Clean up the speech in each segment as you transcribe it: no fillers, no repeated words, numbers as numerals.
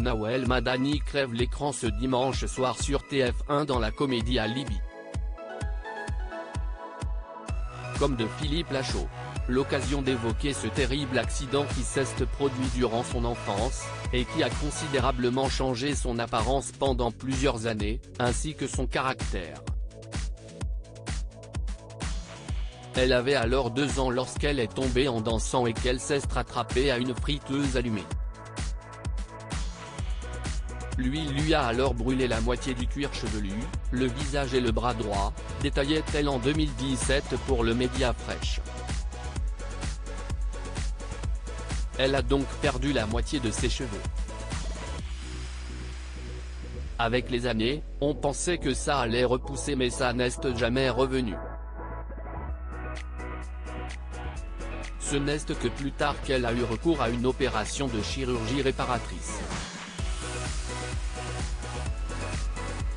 Nawel Madani crève l'écran ce dimanche soir sur TF1 dans la comédie Alibi. Comme de Philippe Lachaud. L'occasion d'évoquer ce terrible accident qui s'est produit durant son enfance, et qui a considérablement changé son apparence pendant plusieurs années, ainsi que son caractère. Elle avait alors 2 ans lorsqu'elle est tombée en dansant et qu'elle s'est rattrapée à une friteuse allumée. Lui a alors brûlé la moitié du cuir chevelu, le visage et le bras droit, détaillait-elle en 2017 pour le média Fresh. Elle a donc perdu la moitié de ses cheveux. Avec les années, on pensait que ça allait repousser mais ça n'est jamais revenu. Ce n'est que plus tard qu'elle a eu recours à une opération de chirurgie réparatrice.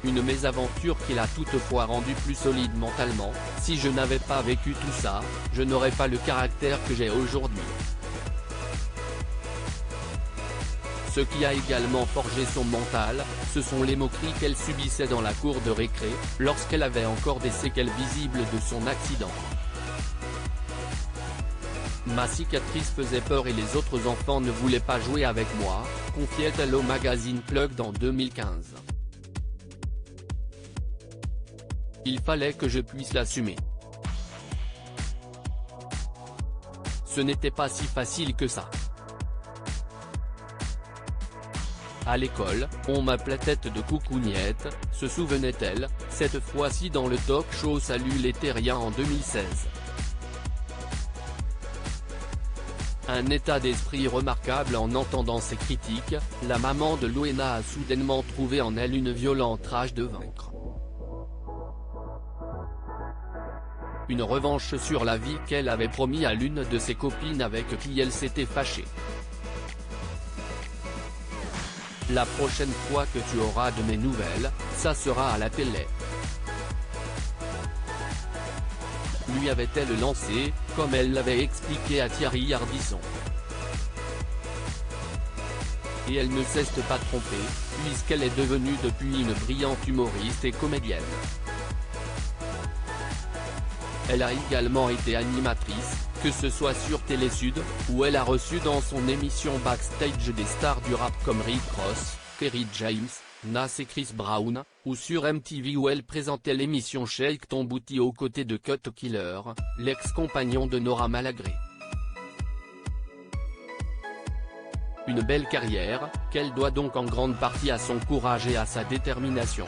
Une mésaventure qui l'a toutefois rendue plus solide mentalement. Si je n'avais pas vécu tout ça, je n'aurais pas le caractère que j'ai aujourd'hui. Ce qui a également forgé son mental, ce sont les moqueries qu'elle subissait dans la cour de récré, lorsqu'elle avait encore des séquelles visibles de son accident. Ma cicatrice faisait peur et les autres enfants ne voulaient pas jouer avec moi, confiait-elle au magazine Plugged en 2015. Il fallait que je puisse l'assumer. Ce n'était pas si facile que ça. À l'école, on m'appelait tête de coucougnette, se souvenait-elle, cette fois-ci dans le talk show Salut les Terriens en 2016. Un état d'esprit remarquable en entendant ces critiques, la maman de Loena a soudainement trouvé en elle une violente rage de vaincre. Une revanche sur la vie qu'elle avait promis à l'une de ses copines avec qui elle s'était fâchée. La prochaine fois que tu auras de mes nouvelles, ça sera à la télé. Lui avait-elle lancé, comme elle l'avait expliqué à Thierry Ardisson. Et elle ne s'est pas trompée, puisqu'elle est devenue depuis une brillante humoriste et comédienne. Elle a également été animatrice, que ce soit sur Télésud, où elle a reçu dans son émission Backstage des stars du rap comme Rick Ross, Kerry James, Nas et Chris Brown, ou sur MTV où elle présentait l'émission Shake Ton Booty aux côtés de Cut Killer, l'ex-compagnon de Nora Malagré. Une belle carrière, qu'elle doit donc en grande partie à son courage et à sa détermination.